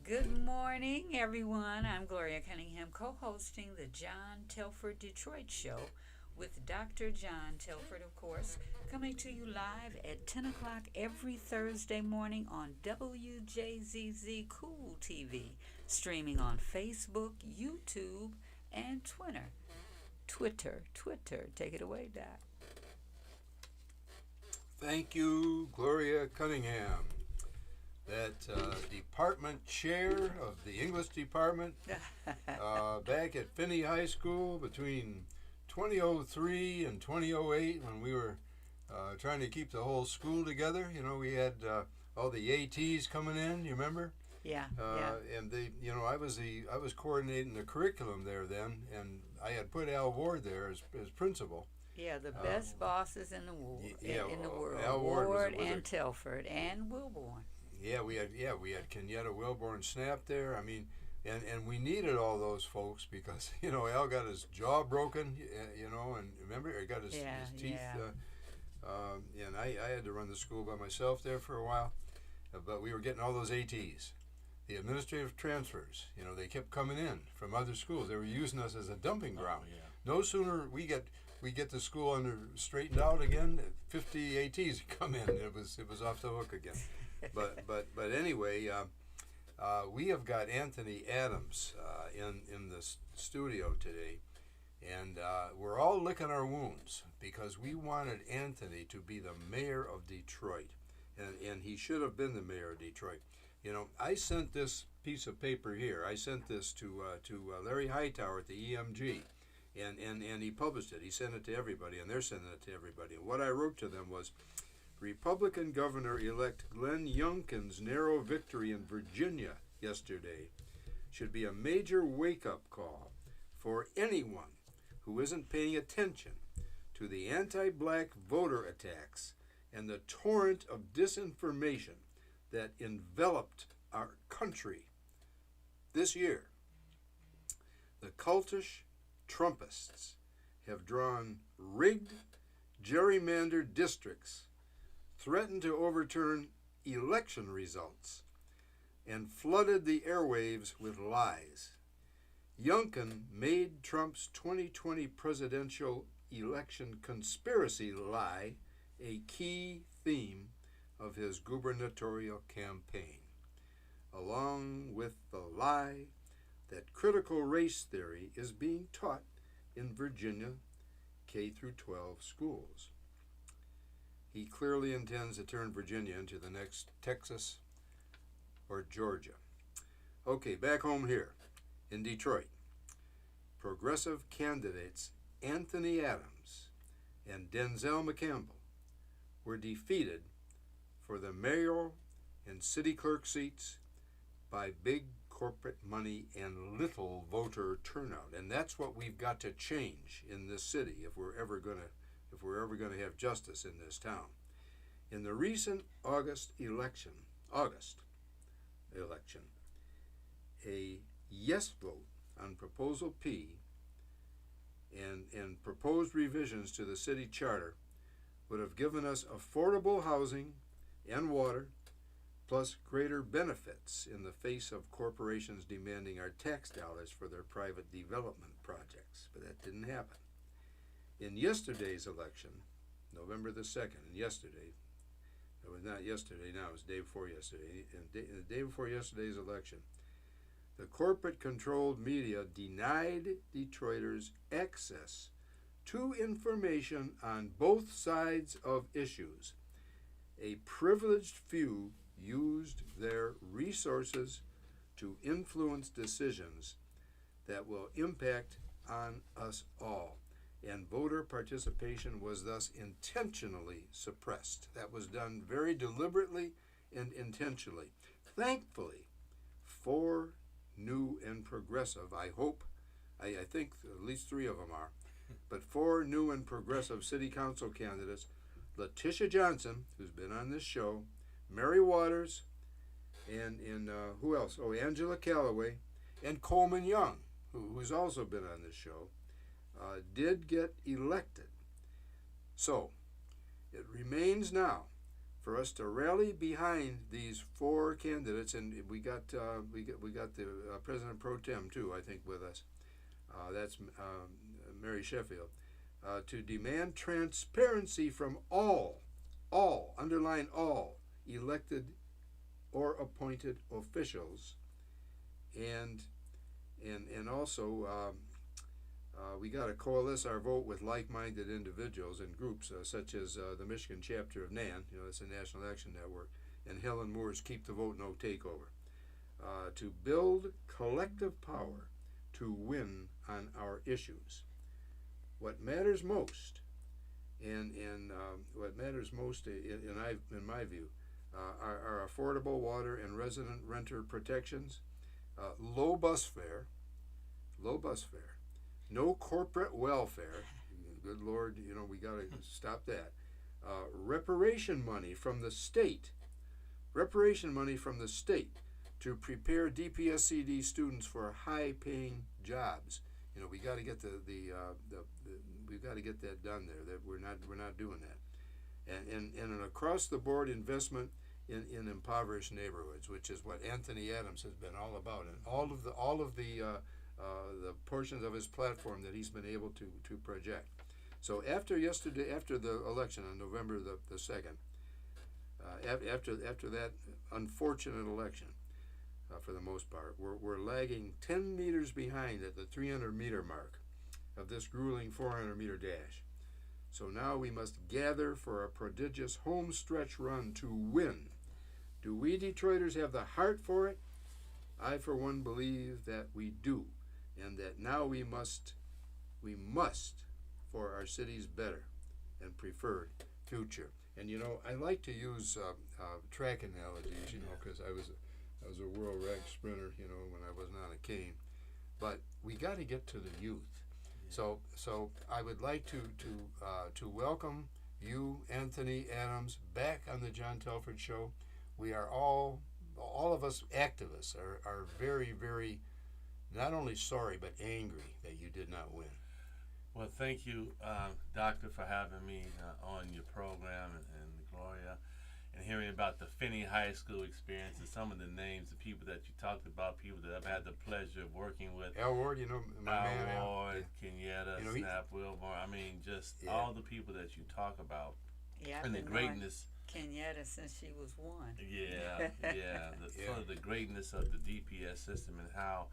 Good morning, everyone. I'm Gloria Cunningham, co hosting the John Telford Detroit Show with Dr. John Telford, of course, coming to you live at 10 o'clock every Thursday morning on WJZZ Cool TV, streaming on Facebook, YouTube, and Twitter. Twitter. Take it away, Doc. Thank you, Gloria Cunningham. That department chair of the English department back at Finney High School between 2003 and 2008 when we were trying to keep the whole school together. You know, we had all the ATs coming in, you remember? Yeah. And I was coordinating the curriculum there then, and I had put Al Ward there as principal. Yeah, the best bosses in the world. In the world. Al Ward and Telford and Wilborn. Yeah, we had Kenyatta Wilborn Snap there. I mean, and we needed all those folks because Al got his jaw broken, and remember he got his teeth. And I had to run the school by myself there for a while, but we were getting all those ATs, the administrative transfers. They kept coming in from other schools. They were using us as a dumping ground. Oh, yeah. No sooner we get the school straightened out again, 50 ATs come in. It was off the hook again. But anyway, we have got Anthony Adams in the studio today, and we're all licking our wounds because we wanted Anthony to be the mayor of Detroit, and he should have been the mayor of Detroit. I sent this piece of paper here. I sent this to Larry Hightower at the EMG, and he published it. He sent it to everybody, and they're sending it to everybody. And what I wrote to them was, Republican Governor-elect Glenn Youngkin's narrow victory in Virginia yesterday should be a major wake-up call for anyone who isn't paying attention to the anti-black voter attacks and the torrent of disinformation that enveloped our country this year. The cultish Trumpists have drawn rigged, gerrymandered districts, threatened to overturn election results, and flooded the airwaves with lies. Youngkin made Trump's 2020 presidential election conspiracy lie a key theme of his gubernatorial campaign, along with the lie that critical race theory is being taught in Virginia K-12 schools. He clearly intends to turn Virginia into the next Texas or Georgia. Okay, back home here in Detroit, progressive candidates Anthony Adams and Denzel McCampbell were defeated for the mayoral and city clerk seats by big corporate money and little voter turnout. And that's what we've got to change in this city if we're ever going to have justice in this town. In the recent August election, a yes vote on Proposal P and proposed revisions to the city charter would have given us affordable housing and water, plus greater benefits in the face of corporations demanding our tax dollars for their private development projects. But that didn't happen. In yesterday's election, November the 2nd, and yesterday, it was not yesterday now, it was the day before yesterday, and the day before yesterday's election, the corporate-controlled media denied Detroiters access to information on both sides of issues. A privileged few used their resources to influence decisions that will impact on us all. And voter participation was thus intentionally suppressed. That was done very deliberately and intentionally. Thankfully, for new and progressive, I think at least 3 of them are, but 4 new and progressive city council candidates, Letitia Johnson, who's been on this show, Mary Waters, and who else? Oh, Angela Calloway, and Coleman Young, who's also been on this show, did get elected. So, it remains now for us to rally behind these 4 candidates, and we got the President Pro Tem too, I think, with us. That's Mary Sheffield, to demand transparency from all, underline all, elected or appointed officials, and also we got to coalesce our vote with like-minded individuals and groups such as the Michigan chapter of NAN, it's a National Action Network, and Helen Moore's Keep the Vote No Takeover, to build collective power to win on our issues. What matters most, in my view, are affordable water and resident renter protections, low bus fare, no corporate welfare. Good Lord, we got to stop that. Reparation money from the state to prepare DPSCD students for high-paying jobs. We got to get we've got to get that done there. That we're not doing that. And an across-the-board investment in impoverished neighborhoods, which is what Anthony Adams has been all about, and all of the portions of his platform that he's been able to project. So after the election on November the 2nd, after that unfortunate election, for the most part, we're lagging 10 meters behind at the 300-meter mark of this grueling 400-meter dash. So now we must gather for a prodigious home stretch run to win. Do we Detroiters have the heart for it? I, for one, believe that we do, and that now we must, for our city's better and preferred future. And I like to use track analogies, because I was a world rank sprinter, when I was not a cane. But we got to get to the youth. Yeah. So I would like to welcome you, Anthony Adams, back on the John Telford Show. We are all of us activists are very, very, not only sorry, but angry that you did not win. Well, thank you, Doctor, for having me on your program, and Gloria, and hearing about the Finney High School experience and some of the names of people that you talked about, people that I've had the pleasure of working with. Al Ward, my man. Al Ward, Kenyatta, Snap Wilborn. I mean, just all the people that you talk about. Yeah, and the greatness. Kenyatta since she was 1. Yeah. Sort of the greatness of the DPS system and how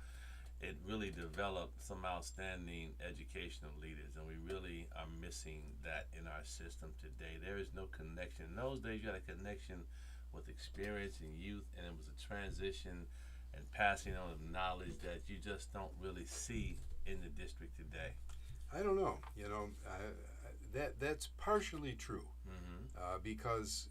it really developed some outstanding educational leaders, and we really are missing that in our system today. There is no connection. In those days, you had a connection with experience and youth, and it was a transition and passing on of knowledge that you just don't really see in the district today. I don't know. That's partially true, because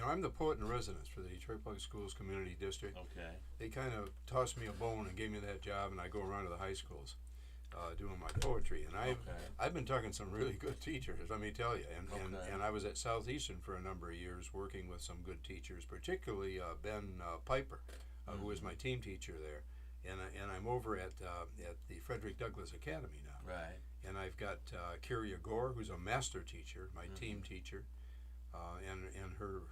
I'm the poet in residence for the Detroit Public Schools Community District. Okay. They kind of tossed me a bone and gave me that job, and I go around to the high schools doing my poetry. And I've been talking to some really good teachers, let me tell you. And I was at Southeastern for a number of years working with some good teachers, particularly Ben Piper, who was my team teacher there. And I'm over at the Frederick Douglass Academy now. Right. And I've got Kyria Gore, who's a master teacher, my team teacher. And her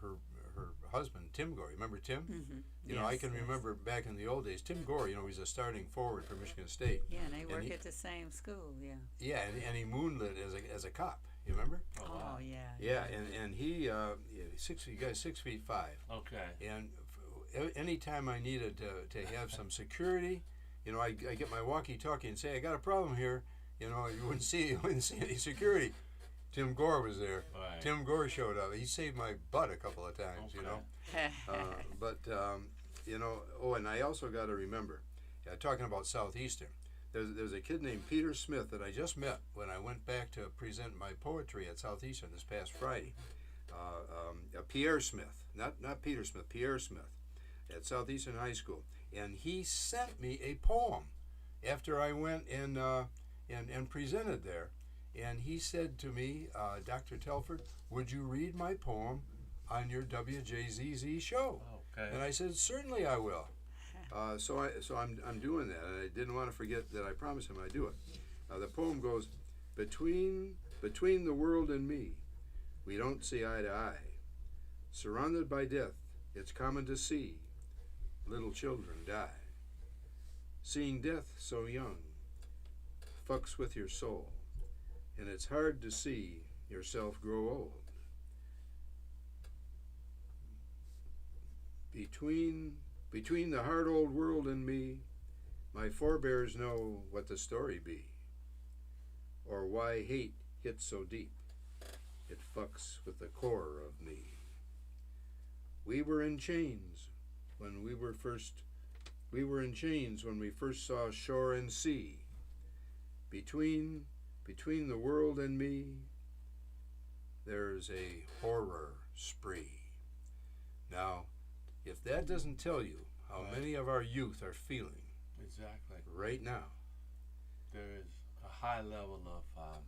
husband, Tim Gore. Remember Tim? Yes, I can remember back in the old days, Tim Gore, he's a starting forward for Michigan State. Yeah, and they work at the same school, yeah. Yeah, and he moonlit as a cop, you remember? Oh, wow. Yeah. Yeah, and he, 6'5". Okay. And anytime I needed to have some security, I get my walkie-talkie and say, I got a problem here. You wouldn't see any security. Tim Gore was there. Right. Tim Gore showed up. He saved my butt a couple of times, and I also got to remember, talking about Southeastern, there's a kid named Peter Smith that I just met when I went back to present my poetry at Southeastern this past Friday. Pierre Smith, not Peter Smith, Pierre Smith, at Southeastern High School, and he sent me a poem after I went and presented there. And he said to me, Dr. Telford, would you read my poem on your WJZZ show? Okay. And I said, certainly I will. So I'm doing that, and I didn't want to forget that I promised him I'd do it. The poem goes, between the world and me, we don't see eye to eye. Surrounded by death, it's common to see little children die. Seeing death so young fucks with your soul, and it's hard to see yourself grow old. Between the hard old world and me, my forebears know what the story be, or why hate hits so deep. It fucks with the core of me. We were in chains when we in chains when we first saw shore and sea. Between the world and me, there's a horror spree. Now, if that doesn't tell you how many of our youth are feeling Exactly. right now, There is a high level of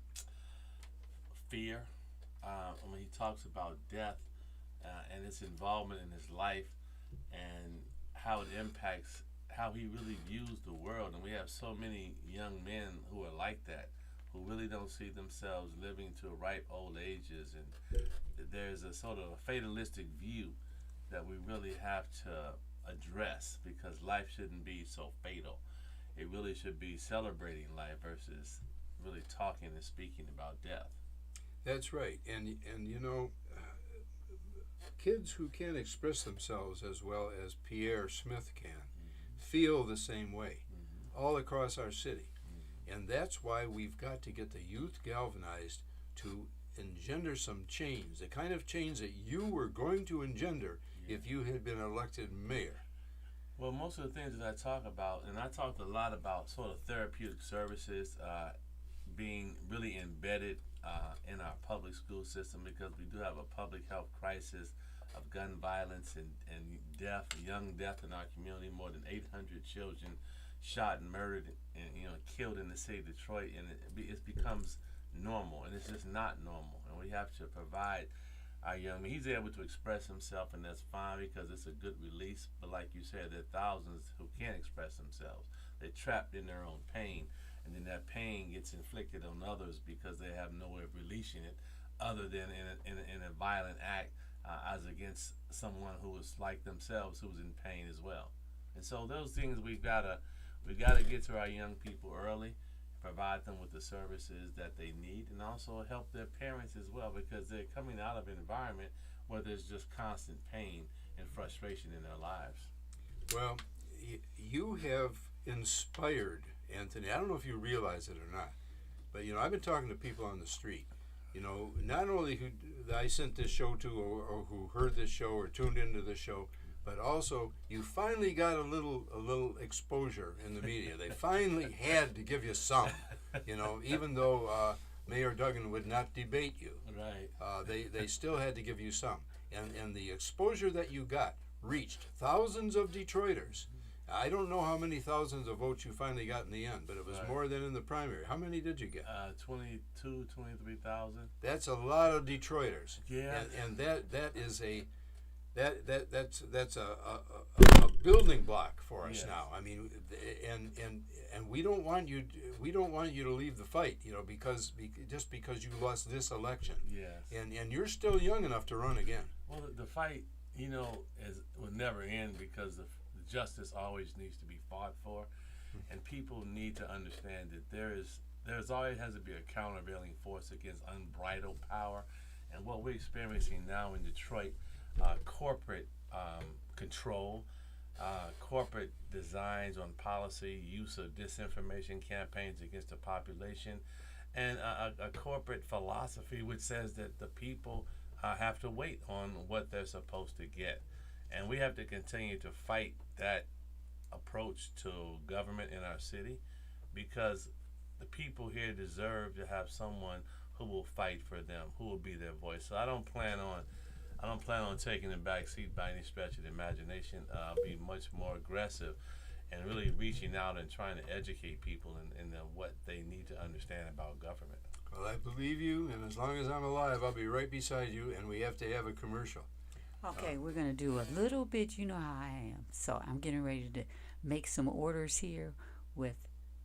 fear. When he talks about death and its involvement in his life and how it impacts how he really views the world. And we have so many young men who are like that, who really don't see themselves living to ripe old ages. And there's a sort of a fatalistic view that we really have to address, because life shouldn't be so fatal. It really should be celebrating life versus really talking and speaking about death. that's right. And you know, kids who can't express themselves as well as Pierre Smith can feel the same way all across our city. And that's why we've got to get the youth galvanized to engender some change, the kind of change that you were going to engender if you had been elected mayor. Well, most of the things that I talk about, and I talked a lot about sort of therapeutic services being really embedded in our public school system, because we do have a public health crisis of gun violence and death, young death in our community. More than 800 children shot and murdered and killed in the city of Detroit, and it becomes normal, and it's just not normal. And we have to provide our young man. He's able to express himself, and that's fine because it's a good release. But like you said, there are thousands who can't express themselves. They're trapped in their own pain, and then that pain gets inflicted on others because they have no way of releasing it other than in a violent act as against someone who is like themselves, who's in pain as well. And so those things we've got to get to our young people early, provide them with the services that they need, and also help their parents as well, because they're coming out of an environment where there's just constant pain and frustration in their lives. Well, you have inspired, Anthony. I don't know if you realize it or not, but I've been talking to people on the street. Not only who I sent this show to, or who heard this show or tuned into this show, but also you finally got a little exposure in the media. They finally had to give you some, even though Mayor Duggan would not debate you. Right. They still had to give you some, and the exposure that you got reached thousands of Detroiters. I don't know how many thousands of votes you finally got in the end, but it was more than in the primary. How many did you get? 23,000. That's a lot of Detroiters. Yeah. And that is that's a building block for us now. I mean, and we don't want you to leave the fight, because you lost this election. Yes. And you're still young enough to run again. Well, the fight, will never end, because the justice always needs to be fought for, and people need to understand that there's always has to be a countervailing force against unbridled power, and what we're experiencing now in Detroit, corporate control, corporate designs on policy, use of disinformation campaigns against the population, and a corporate philosophy which says that the people have to wait on what they're supposed to get. And we have to continue to fight that approach to government in our city, because the people here deserve to have someone who will fight for them, who will be their voice. So I don't plan on taking the back seat by any stretch of the imagination. I'll be much more aggressive and really reaching out and trying to educate people in what they need to understand about government. Well, I believe you, and as long as I'm alive, I'll be right beside you, and we have to have a commercial. Okay, we're going to do a little bit, you know how I am. So I'm getting ready to make some orders here with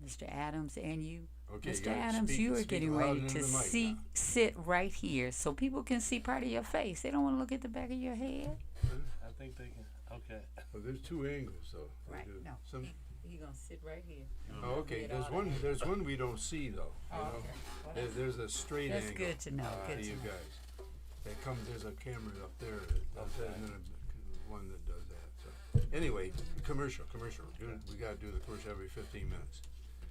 Mr. Adams and you. Okay, Mr. gotta Adams, you are speak getting loud ready into to the mic see, now. sit right here so people can see part of your face. They don't want to look at the back of your head. I think they can. Okay. Well, there's two angles, though. Right. They do. No. Some, He's going to sit right here. oh, okay. Get There's all one. that. There's one we don't see, though. Oh, You know? okay. Well, There's a straight that's angle. good to know. Good to to you know. guys. That comes. There's a camera up there that does that, and then one that does that. So anyway, commercial. We gotta do the commercial every 15 minutes.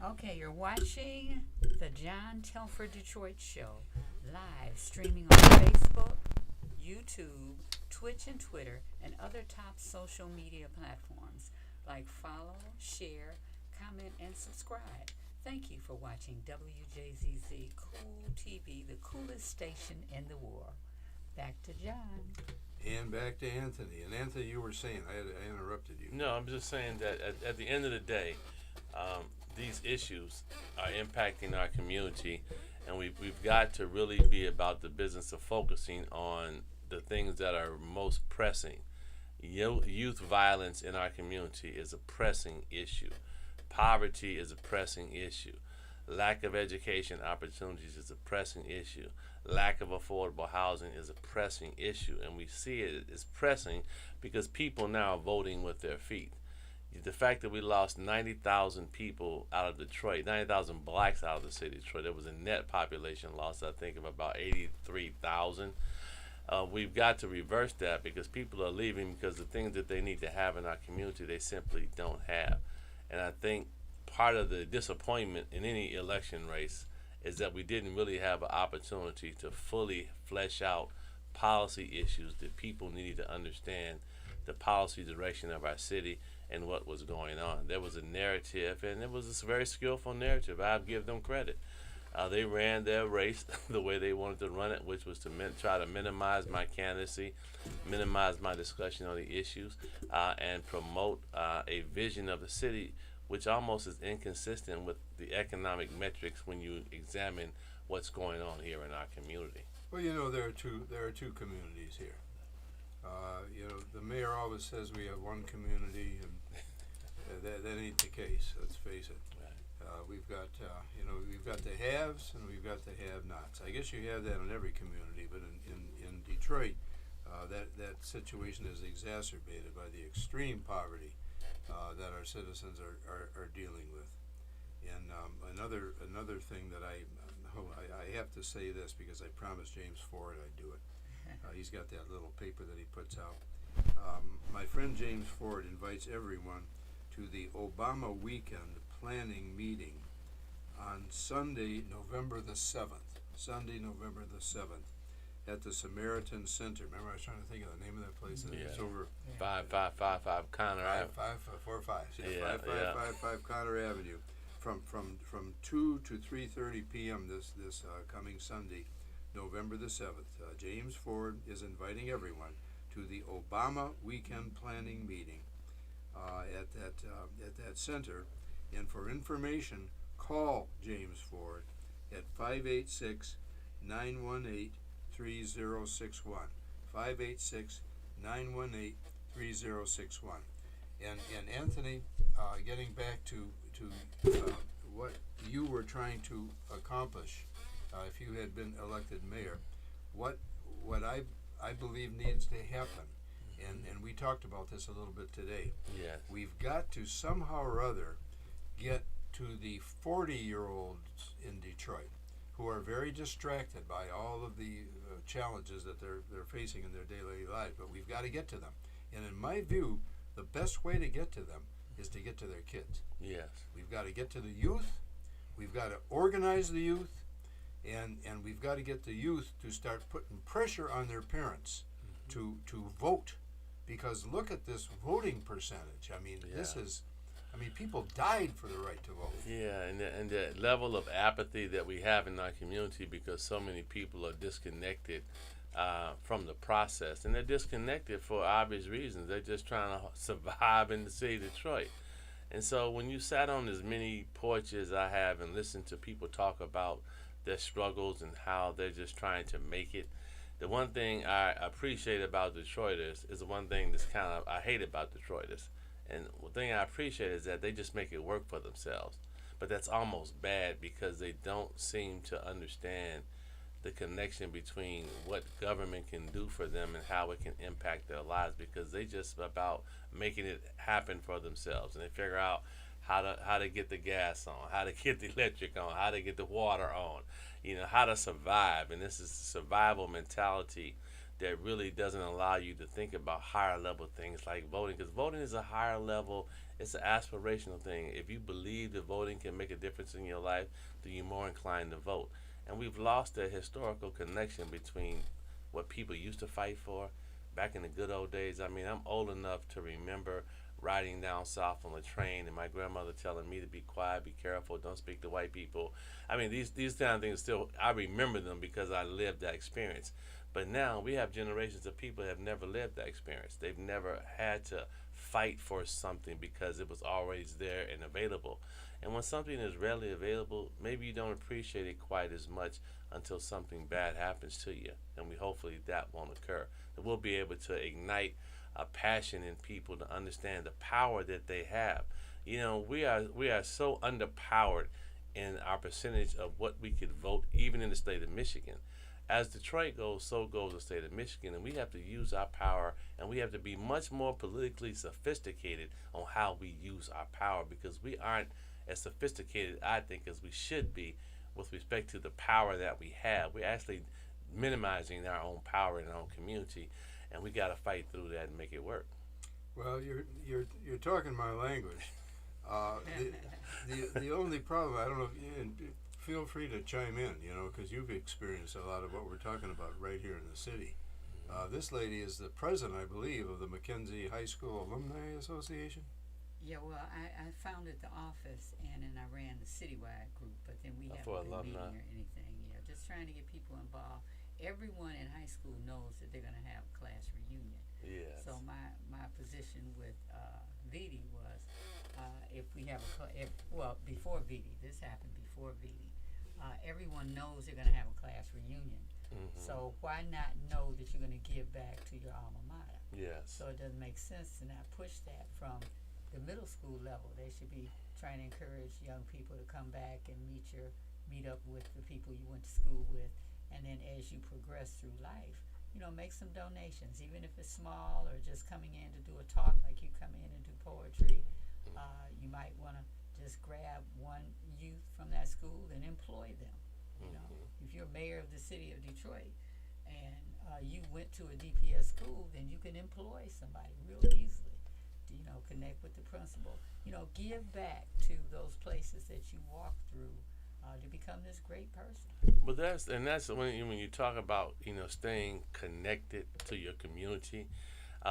Okay, you're watching the John Telford Detroit Show live streaming on Facebook, YouTube, Twitch, and Twitter, and other top social media platforms. Like, follow, share, comment, and subscribe. Thank you for watching WJZZ Cool TV, the coolest station in the world. Back to John. And back to Anthony. And Anthony, you were saying, I interrupted you. No, I'm just saying that at the end of the day, these issues are impacting our community, and we've got to really be about the business of focusing on the things that are most pressing. Youth violence in our community is a pressing issue. Poverty is a pressing issue. Lack of education opportunities is a pressing issue. Lack of affordable housing is a pressing issue, and we see it as pressing because people now are voting with their feet. The fact that we lost 90,000 people out of Detroit, 90,000 blacks out of the city of Detroit, there was a net population loss, I think, of about 83,000. We've got to reverse that because people are leaving because the things that they need to have in our community, they simply don't have. And I think part of the disappointment in any election race is that we didn't really have an opportunity to fully flesh out policy issues that people needed to understand the policy direction of our city and what was going on. There was a narrative, and it was a very skillful narrative. I give them credit. They ran their race the way they wanted to run it, which was to try to minimize my candidacy, minimize my discussion on the issues, and promote a vision of the city which almost is inconsistent with the economic metrics when you examine what's going on here in our community. Well, you know, there are two communities here. You know, the mayor always says we have one community, and that ain't the case. Let's face it. We've got we've got the haves and we've got the have-nots. I guess you have that in every community, but in Detroit, that situation is exacerbated by the extreme poverty that our citizens are dealing with. And another thing that I have to say this because I promised James Ford I'd do it. He's got that little paper that he puts out. My friend James Ford invites everyone to the Obama Weekend Planning Meeting on Sunday, November the 7th. Sunday, November the 7th. At the Samaritan Center. Remember, I was trying to think of the name of that place. Yeah. It's over 5555 Connor Ave. 5545. Yeah, 5555 Connor Avenue. From 2 to 3:30 p.m. this coming Sunday, November the 7th. James Ford is inviting everyone to the Obama Weekend Planning Meeting at that center. And for information, call James Ford at 586-918-3061. 586-918-3061. And Anthony, getting back to what you were trying to accomplish if you had been elected mayor, what I believe needs to happen, and we talked about this a little bit today. Yes. We've got to somehow or other get to the 40-year-olds in Detroit who are very distracted by all of the challenges that they're facing in their daily life, but we've got to get to them. And in my view, the best way to get to them is to get to their kids. Yes. We've got to get to the youth. We've got to organize the youth, and we've got to get the youth to start putting pressure on their parents to vote, because look at this voting percentage. I mean, people died for the right to vote. Yeah, and the level of apathy that we have in our community because so many people are disconnected from the process, and they're disconnected for obvious reasons. They're just trying to survive in the city of Detroit. And so when you sat on as many porches I have and listened to people talk about their struggles and how they're just trying to make it, the one thing I appreciate about Detroiters is the one thing that's kind of I hate about Detroiters. And the thing I appreciate is that they just make it work for themselves. but that's almost bad because they don't seem to understand the connection between what government can do for them and how it can impact their lives, because they just about making it happen for themselves, and they figure out how to get the gas on, how to get the electric on, how to get the water on, how to survive. And this is a survival mentality that really doesn't allow you to think about higher level things like voting, because voting is a higher level, it's an aspirational thing. If you believe that voting can make a difference in your life, then you're more inclined to vote. And we've lost that historical connection between what people used to fight for back in the good old days. I mean, I'm old enough to remember riding down south on the train and my grandmother telling me to be quiet, be careful, don't speak to white people. I mean, these kind of things still, I remember them because I lived that experience. But now we have generations of people that have never lived that experience. They've never had to fight for something because it was always there and available. And when something is readily available, maybe you don't appreciate it quite as much until something bad happens to you. And hopefully that won't occur. That we'll be able to ignite a passion in people to understand the power that they have. We are so underpowered in our percentage of what we could vote, even in the state of Michigan. As Detroit goes, so goes the state of Michigan, and we have to use our power, and we have to be much more politically sophisticated on how we use our power, because we aren't as sophisticated, I think, as we should be with respect to the power that we have. We're actually minimizing our own power in our own community, and we got to fight through that and make it work. Well, you're talking my language. The only problem, I don't know, and feel free to chime in, because you've experienced a lot of what we're talking about right here in the city. This lady is the president, I believe, of the Mackenzie High School Alumni Association. Yeah, well, I founded the office and then I ran the citywide group, but then we haven't been meeting or anything. Yeah, just trying to get people involved. Everyone in high school knows that they're going to have a class reunion. Yes. So my position with VD was if we have before VD, this happened before VD, everyone knows they're going to have a class reunion. Mm-hmm. So why not know that you're going to give back to your alma mater? Yes. So it doesn't make sense to not push that from the middle school level. They should be trying to encourage young people to come back and meet up with the people you went to school with, and then as you progress through life, make some donations, even if it's small, or just coming in to do a talk like you come in and do poetry. You might want to just grab one youth from that school and employ them. If you're mayor of the city of Detroit and you went to a DPS school, then you can employ somebody real easily. Connect with the principal. Give back to those places that you walk through to become this great person. But that's when you talk about staying connected to your community.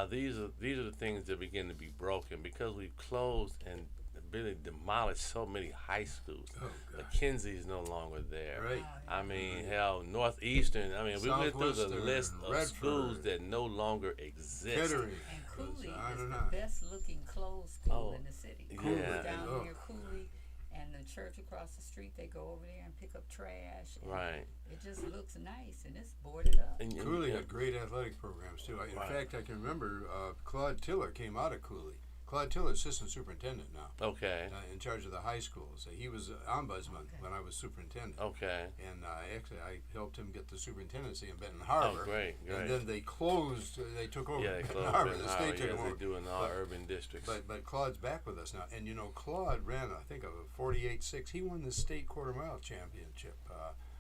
These are the things that begin to be broken because we've closed and really demolished so many high schools. Mackenzie is no longer there. Right. I mean, hell, Northeastern. I mean, we went through the list of Redford, schools that no longer exist. Kettering. And Cooley is the best looking closed school in the city. Yeah. Down near Cooley and the church across the street, they go over there and pick up trash. Right. It just looks nice and it's boarded up. And Cooley had great athletic programs too. In fact, I can remember Claude Tiller came out of Cooley. Claude Tiller, assistant superintendent now. Okay. In charge of the high schools. He was ombudsman when I was superintendent. Okay. And actually, I helped him get the superintendency in Benton Harbor. Oh, great. And then they took over Yeah, they Benton closed Harbor. Benton The Harbor. state took Yes, over. they do in all urban districts. But Claude's back with us now. And Claude ran, I think, a 48.6. He won the state quarter mile championship.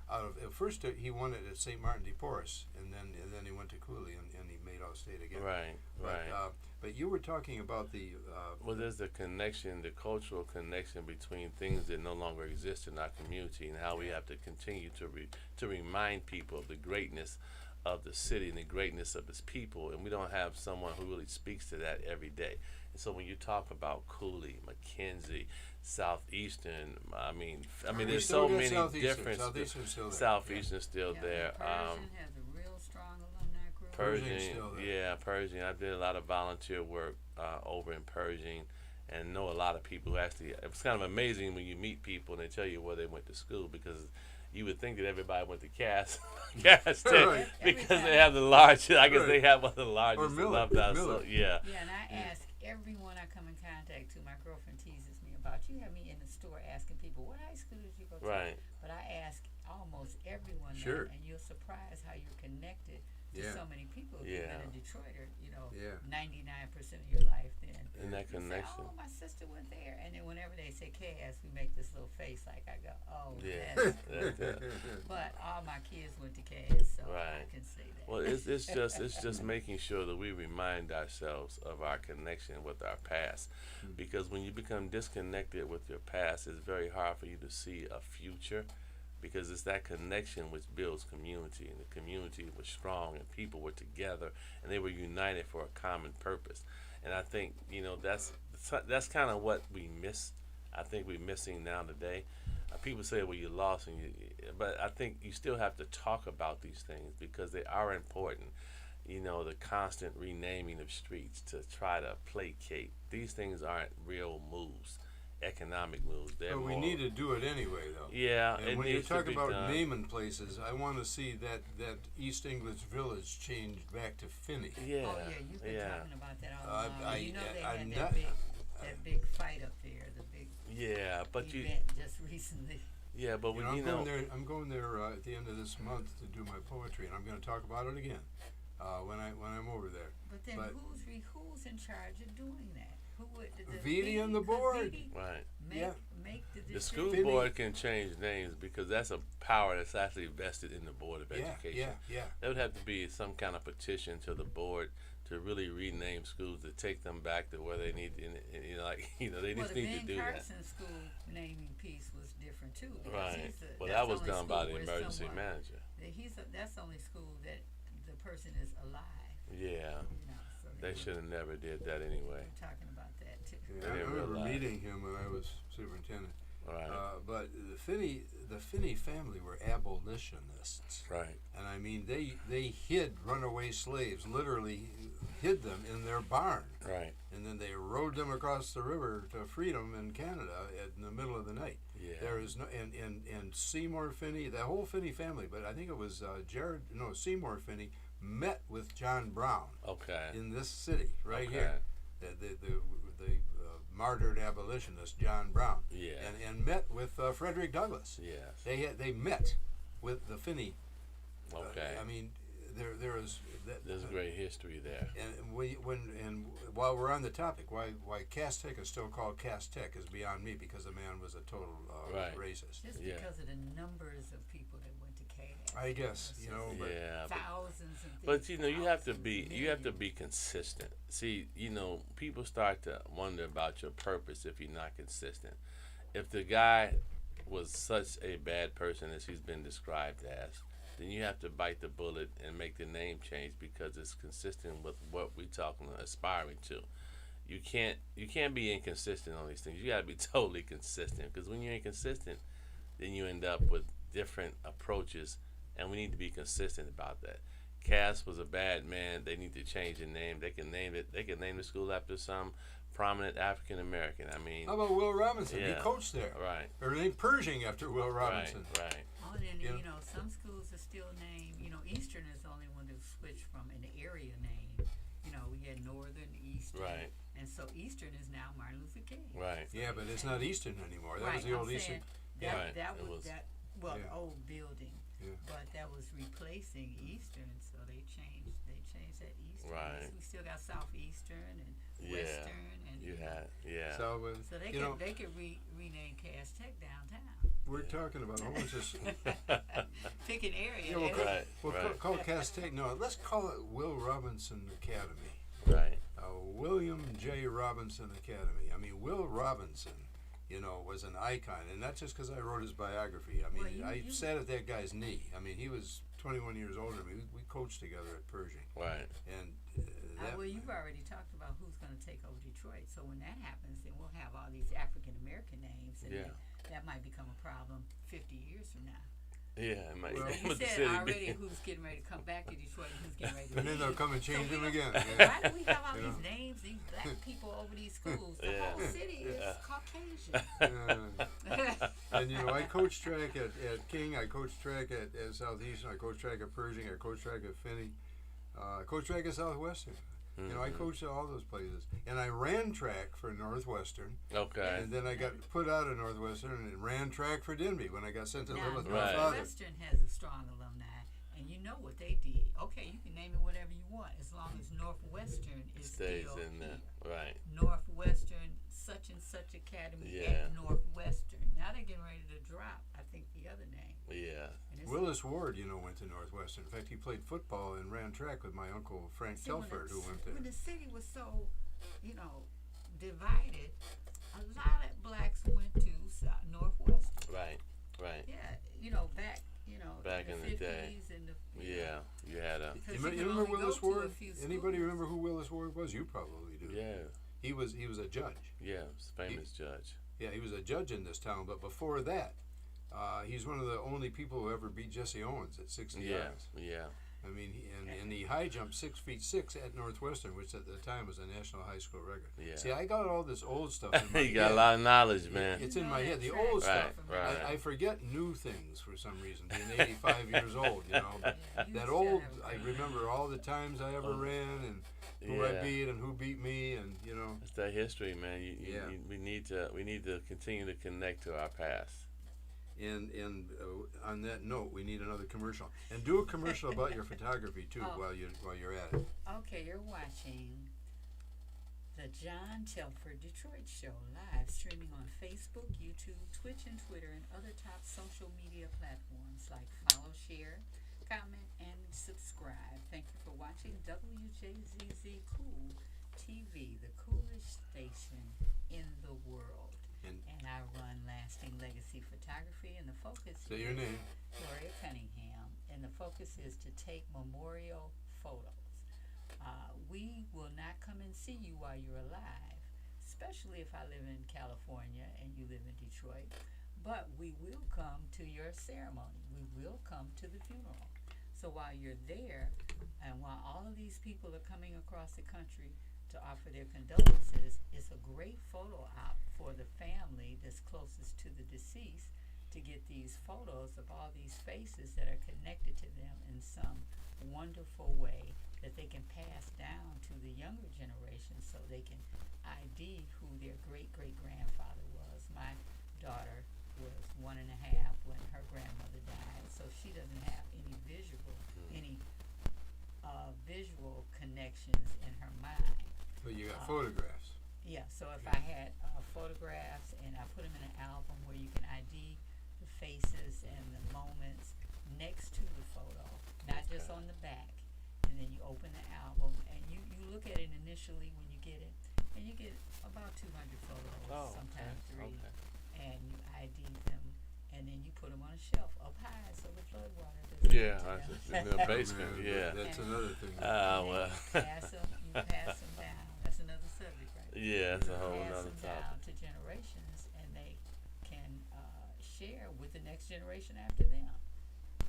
At first he won it at St. Martin de Porres, and then he went to Cooley and he made all state again. Right. But you were talking about the well, there's the connection, the cultural connection between things that no longer exist in our community, and how we have to continue to remind people of the greatness of the city and the greatness of its people, and we don't have someone who really speaks to that every day. And so when you talk about Cooley, Mackenzie, Southeastern, I mean, there's so many differences. Southeastern is still there. Persian has a real strong alumni group. Persian. I did a lot of volunteer work over in Persian, and know a lot of people who actually. It was kind of amazing when you meet people and they tell you where they went to school, because you would think that everybody went to Cass because they have the largest. I guess they have one of the largest alumni. So, Yeah, and I ask everyone I come in contact to. My girlfriend teases me about. You have me in the store asking people, what high school did you go to? Right. But I ask almost everyone Sure. that, and you're surprised how you're connected to Yeah. so many people. If Yeah. you've been a Detroiter, Yeah. 99% of your life then. And that You say, connection. oh, my sister went there. And then whenever they say Cass, we make this little face like I go, oh, Yeah. that's That's But all my kids went to Cass, so Right. I can say that. Well, it's just making sure that we remind ourselves of our connection with our past, because when you become disconnected with your past, it's very hard for you to see a future, because it's that connection which builds community, and the community was strong, and people were together, and they were united for a common purpose. And I think that's kind of what we miss. I think we're missing now today. People say, well, you lost, but I think you still have to talk about these things because they are important. The constant renaming of streets to try to placate. These things aren't real moves, economic moves. They're But we more, need to do it anyway, though. Yeah, And it when you needs to talk be about done. naming places, I want to see that East English Village changed back to Finney. Yeah, Oh, yeah, you've been talking about that all along. You know they I'm had not- that big fight up there, the big yeah, but event just recently. but when I'm going there at the end of this month to do my poetry, and I'm going to talk about it again when I'm over there. But then who's in charge of doing that? Who would Vitti and the board. right. Make the The decision? school Finney. board can change names because that's a power that's actually vested in the Board of Yeah, Education. yeah. There would have to be some kind of petition to the board to really rename schools, to take them back to where they need. They Well, just the need to Ben do that. Carson school naming piece was different too. because Right. that's Well, that was the only done by school the where emergency someone- manager. That's the only school that the person is alive. Yeah, So they should have never did that anyway. We're talking about that too. Yeah, They I didn't remember realize. meeting him when I was superintendent. Right. But the Finney family were abolitionists. Right. And I mean, they hid runaway slaves, literally hid them in their barn. Right. And then they rowed them across the river to freedom in Canada in the middle of the night. Yeah. There is no, and Seymour Finney, the whole Finney family, but I think it was Seymour Finney met with John Brown Okay. in this city right Okay. here. The martyred abolitionist John Brown. Yeah. And met with Frederick Douglass. Yes. They met with the Finney. Okay. I mean, there is that. There's great history there. And while we're on the topic, why Cass Tech is still called Cass Tech is beyond me, because the man was a total Right. racist. Just Yeah. because of the numbers of people that went to Cass. I guess but Yeah. Thousands and But you have to thousands, be millions. consistent. See, people start to wonder about your purpose if you're not consistent. If the guy was such a bad person as he's been described as, then you have to bite the bullet and make the name change because it's consistent with what we're aspiring to. You can't be inconsistent on these things. You gotta be totally consistent, because when you're inconsistent, then you end up with different approaches, and we need to be consistent about that. Cass was a bad man. They need to change the name. They can name it. They can name the school after some prominent African American. I mean, how about Will Robinson? Yeah. He coached there. right, Or named Pershing after Will Robinson. right. Oh, and then, Yeah. some schools are still named, Eastern is the only one to switch from an area name. We had Northern, Eastern. Right. And so Eastern is now Martin Luther King. Right. Yeah, but it's not Eastern anymore. That Right, was the old I'm Eastern. saying Yeah. Right, That it was was- that Yeah. old building. Yeah. But that was replacing Eastern, so they changed that Eastern. Right. We still got Southeastern and Yeah. Western and You had, yeah. So, so they could rename Cass Tech downtown. we're talking about a whole bunch of. Pick an area. Yeah, we'll Right, We'll right. call Cass Tech. No, let's call it Will Robinson Academy. right. William J. Robinson Academy. I mean, Will Robinson, was an icon, and not just because I wrote his biography. I mean, Well, I sat at that guy's knee. I mean, he was 21 years older than me. We coached together at Pershing, Right. and Well, you've already talked about who's going to take over Detroit. So when that happens, then we'll have all these African American names, and Yeah. then that might become a problem 50 years from now. Yeah, it might. Well, You but the said city already be- who's getting ready to come back to Detroit and who's getting ready to and then they'll leave. come and change So him we again. don't- Yeah. Why do we have all You these know? names, these black people over these schools? The Yeah. whole city is Yeah. Caucasian. And I coached track at King. I coached track at Southeastern. I coached track at Pershing. I coached track at Finney. I coached track at Southwestern. You know, I coached at all those places, and I ran track for Northwestern. Okay. And then I got put out of Northwestern and ran track for Denby when I got sent to live with my Right. father. Northwestern has a strong alumni, and you know what they did. Okay, you can name it whatever you want, as long as Northwestern is Stays still in there. here. Right. Northwestern, such and such academy at Northwestern. Now they're getting ready to drop, I think, the other name. Yeah. Willis Ward, you know, went to Northwestern. In fact, he played football and ran track with my uncle Frank Telford, who went there. When the city was so, you know, divided, a lot of blacks went to Northwestern. Right. Right. Yeah, you know, back in the day. 50s and the Yeah. You had a. You remember Willis Ward? Anybody remember who Willis Ward was? You probably do. Yeah. He was a judge. Yeah. Famous judge. Yeah, he was a judge in this town. But before that, he's one of the only people who ever beat Jesse Owens at 60 yards. Yeah. I mean, and he high jumped 6'6" at Northwestern, which at the time was a national high school record. Yeah. See, I got all this old stuff in my You got head. a lot of knowledge, man. It's in my head. The old stuff. Right. I forget new things for some reason. Being 85 years old, you know. But that old, I remember all the times I ever ran and who I beat and who beat me, and you know. It's that history, man. We need to continue to connect to our past. And on that note, we need another commercial. And do a commercial about your photography too while you're at it. Okay, you're watching the John Telford Detroit Show live streaming on Facebook, YouTube, Twitch, and Twitter, and other top social media platforms like follow, share, comment, and subscribe. Thank you for watching Wjzz Cool TV, the coolest station in the world. And I run Lasting Legacy Photography, and the focus Say is your name. Gloria Cunningham, and the focus is to take memorial photos. We will not come and see you while you're alive, especially if I live in California and you live in Detroit, but we will come to your ceremony. We will come to the funeral. So while you're there, and while all of these people are coming across the country to offer their condolences, it's a great photo op for the family that's closest to the deceased to get these photos of all these faces that are connected to them in some wonderful way that they can pass down to the younger generation so they can ID who their great-great-grandfather was. My daughter was 1.5 when her grandmother died, so she doesn't have any visual connections in her mind. But you got photographs. Yeah, so if I had photographs and I put them in an album where you can ID the faces and the moments next to the photo, not just on the back, and then you open the album and you look at it initially when you get it, and you get about 200 photos, sometimes 3, and you ID them, and then you put them on a shelf up high so the flood water doesn't Yeah, get to them. in the basement. Yeah. That's another thing. Well. You pass them down. That's another subject, right? Yeah, it's a whole Pass nother them down topic. to generations, and they can share with the next generation after them.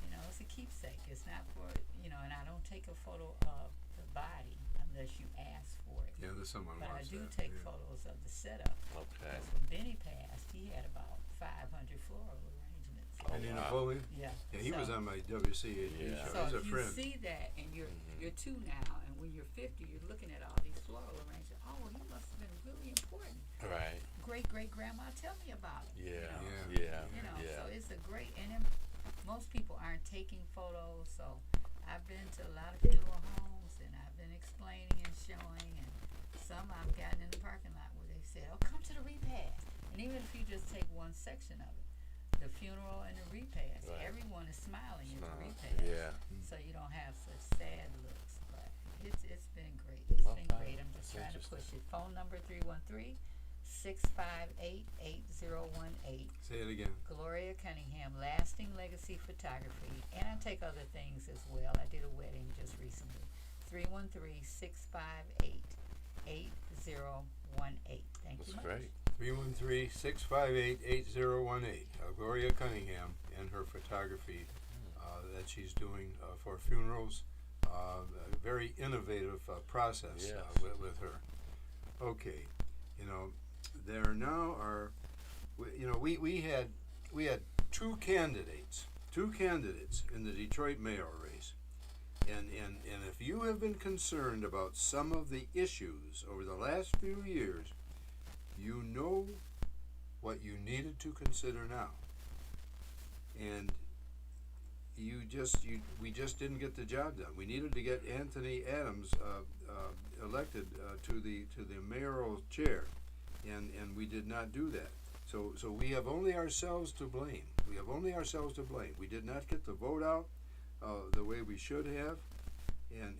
You know, it's a keepsake. It's not for, and I don't take a photo of the body unless you ask for it. Yeah, there's someone But I wants do that. take photos of the setup. Okay. Because when Benny passed, he had about 500 floral arrangements. Oh, Eddie wow. Napoleon? Yeah. Yeah, he So- was on my WCAD Yeah. show. So He's a if friend. you see that and you're 2 now, and when you're 50, you're looking at all these floral arrangements. Oh, he must have been really important. Right. Great-great-grandma, tell me about it. Yeah. Yeah. So it's a great, and then most people aren't taking photos, so I've been to a lot of funeral homes, and I've been explaining and showing, and some I've gotten in the parking lot where they said, oh, come to the repast. And even if you just take one section of it, the funeral and the repast, everyone is smiling at the repast. Yeah. So you don't have such sad looks, but it's been great. It's been great. I'm just trying to push it. Phone number 313-658-8018. Say it again. Gloria Cunningham, Lasting Legacy Photography, and I take other things as well. I did a wedding just recently. 313-658-8018. Thank you much. Great. 313-658-8018. Gloria Cunningham and her photography that she's doing for funerals. A very innovative process with her. Okay, there now are, we had 2 candidates in the Detroit mayor race. And if you have been concerned about some of the issues over the last few years, you know what you needed to consider now. And we just didn't get the job done. We needed to get Anthony Adams elected to the mayoral chair, and we did not do that. So we have only ourselves to blame. We did not get the vote out the way we should have, and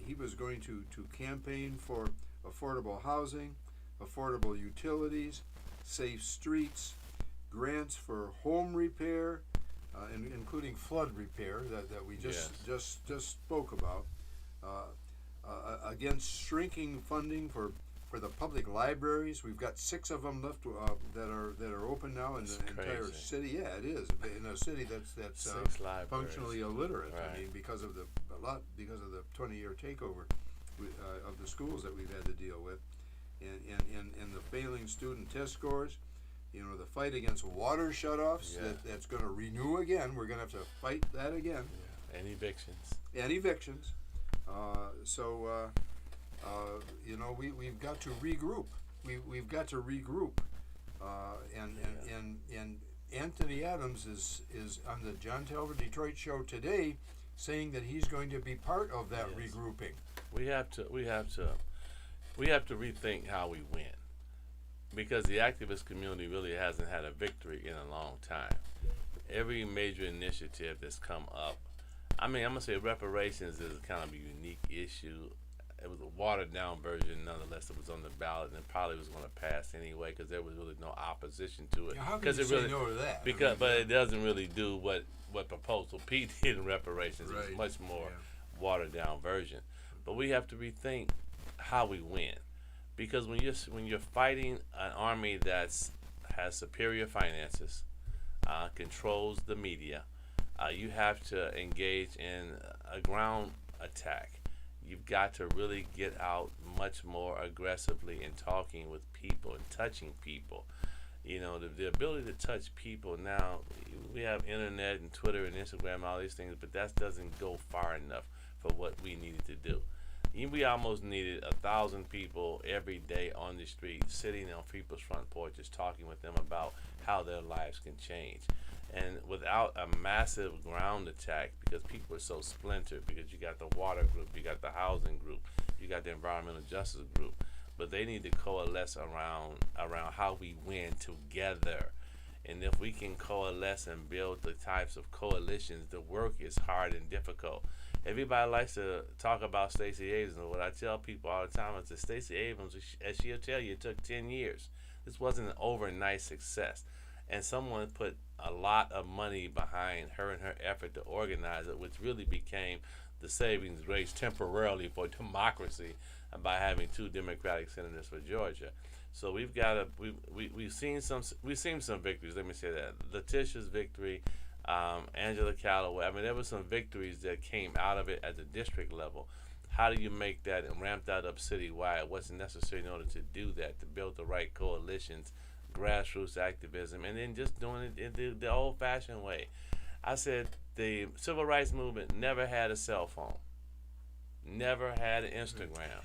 he was going to campaign for affordable housing, affordable utilities, safe streets, grants for home repair, including flood repair that we just spoke about, against shrinking funding for the public libraries. We've got 6 of them left that are open now in the entire city. Yeah, it is, in a city that's functionally illiterate. Right. I mean, because of the 20-year takeover of the schools that we've had to deal with, and the failing student test scores. You know, the fight against water shutoffs, that's going to renew again. We're going to have to fight that again. Yeah. And evictions. You know, we've got to regroup. We've got to regroup. And Anthony Adams is on the John Telfer Detroit show today, saying that he's going to be part of that regrouping. We have to rethink how we win, because the activist community really hasn't had a victory in a long time. Every major initiative that's come up, I mean, I'm going to say reparations is kind of a unique issue. It was a watered-down version, nonetheless, that was on the ballot, and it probably was going to pass anyway because there was really no opposition to it. Yeah, how can you say no to that? But it doesn't really do what Proposal P did in reparations. Right. It was much more watered-down version. But we have to rethink how we win, because when you're fighting an army that has superior finances, controls the media, you have to engage in a ground attack. You've got to really get out much more aggressively in talking with people and touching people. You know, the ability to touch people now, we have internet and Twitter and Instagram and all these things, but that doesn't go far enough for what we needed to do. We almost needed 1,000 people every day on the street, sitting on people's front porches, talking with them about how their lives can change. And without a massive ground attack, because people are so splintered, because you got the water group, you got the housing group, you got the environmental justice group, but they need to coalesce around how we win together. And if we can coalesce and build the types of coalitions, the work is hard and difficult. Everybody likes to talk about Stacey Abrams, and what I tell people all the time is that Stacey Abrams, as she'll tell you, it took 10 years. This wasn't an overnight success. And someone put a lot of money behind her and her effort to organize it, which really became the saving grace temporarily for democracy by having 2 Democratic senators for Georgia. So we've seen some victories. Let me say that Letitia's victory, Angela Callaway. I mean, there were some victories that came out of it at the district level. How do you make that and ramp that up citywide? What's necessary in order to do that, to build the right coalitions, grassroots activism, and then just doing it in the old-fashioned way. I said the civil rights movement never had a cell phone, never had an Instagram,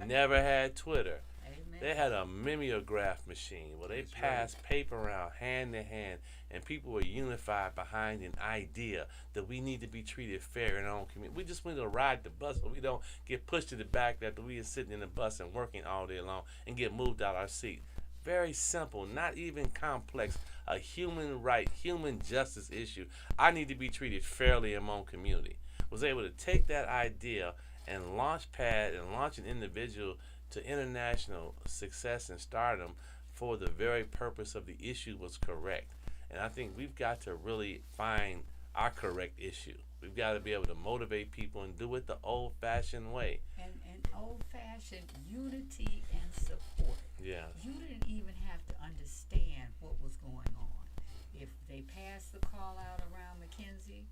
never had Twitter. Amen. They had a mimeograph machine where they passed paper around hand to hand, and people were unified behind an idea that we need to be treated fair in our own community. We just want to ride the bus, so we don't get pushed to the back after we are sitting in the bus and working all day long and get moved out our seat. Very simple, not even complex, a human right, human justice issue. I need to be treated fairly in my own community. Was able to take that idea and launch an individual to international success and stardom for the very purpose of the issue was correct. And I think we've got to really find our correct issue. We've got to be able to motivate people and do it the old-fashioned way. And old-fashioned unity and support. Yeah. You didn't even have to understand what was going on. If they passed the call out around McKenzie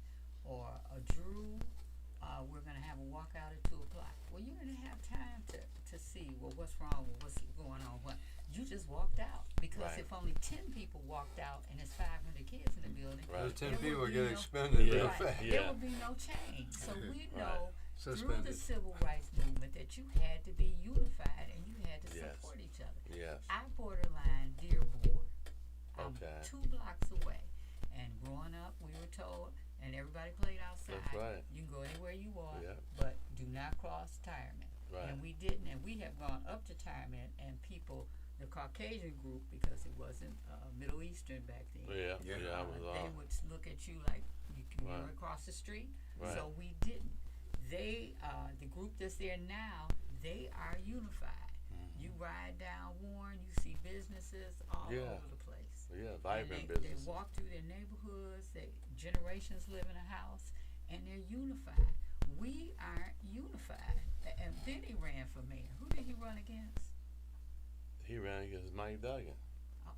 or a Drew, we're going to have a walkout at 2 o'clock. Well, you didn't have time to see, well, what's wrong, what's going on, what. you just walked out. Because Right. if only 10 people walked out and there's 500 kids in the building, Right. Those 10 there people would be get no- expended real Right. fast. Yeah. There would be no change. So we know through the Suspended. civil rights movement that you had to be unified and you had to Yes. support each other. Yes. I borderline Dearborn. I'm Okay. 2 blocks away. And growing up, we were told, and everybody played outside. That's right. You can go anywhere you want, Yeah. but do not cross Tireman. Right. And we didn't, and we have gone up to Tireman, and people, the Caucasian group, because it wasn't Middle Eastern back then. Yeah. Yeah. Yeah. I was They would look at you like you can Right. go across the street. Right. So we didn't. They, the group that's there now, they are unified. You ride down Warren, you see businesses all Yeah. over the place. Yeah. And Vibrant they business. walk through their neighborhoods. They generations live in a house, and they're unified. We aren't unified. And Benny ran for mayor. Who did he run against? He ran against Mike Duggan. Oh,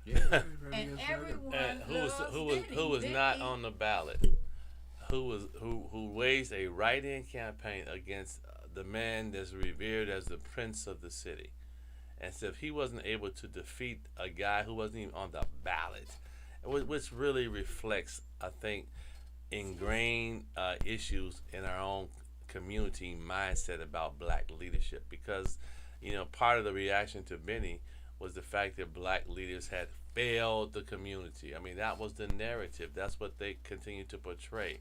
Yeah. and everyone And who loves was Benny. not Benny- on the ballot? Who raised a write-in campaign against the man that's revered as the prince of the city, and so if he wasn't able to defeat a guy who wasn't even on the ballot, which really reflects, I think, ingrained issues in our own community mindset about black leadership. Because part of the reaction to Benny was the fact that black leaders had failed the community. I mean, that was the narrative. That's what they continue to portray.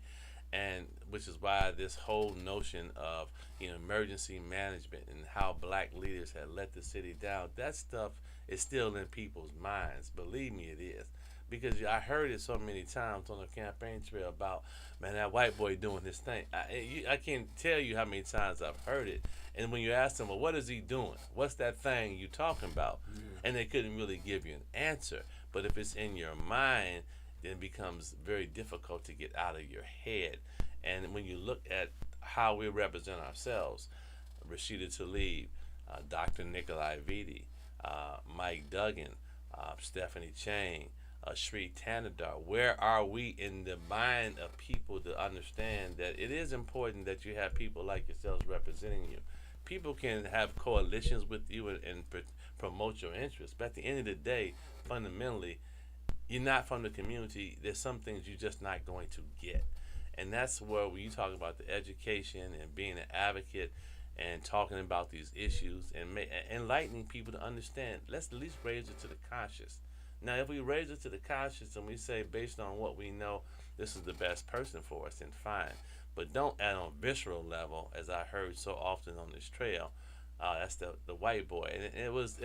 And which is why this whole notion of emergency management and how black leaders had let the city down, that stuff is still in people's minds. Believe me, it is. Because I heard it so many times on the campaign trail about, man, that white boy doing his thing. I can't tell you how many times I've heard it. And when you ask them, well, what is he doing? What's that thing you talking about? And they couldn't really give you an answer. But if it's in your mind, then it becomes very difficult to get out of your head. And when you look at how we represent ourselves, Rashida Tlaib, Dr. Nikolai Viti, Mike Duggan, Stephanie Chang, Sri Tanadar, where are we in the mind of people to understand that it is important that you have people like yourselves representing you? People can have coalitions with you and promote your interests, but at the end of the day, fundamentally, you're not from the community. There's some things you're just not going to get. And that's where when you talk about the education and being an advocate and talking about these issues and enlightening people to understand, let's at least raise it to the conscious. Now, if we raise it to the conscious and we say, based on what we know, this is the best person for us, then fine. But don't add on visceral level, as I heard so often on this trail. That's the white boy. And it was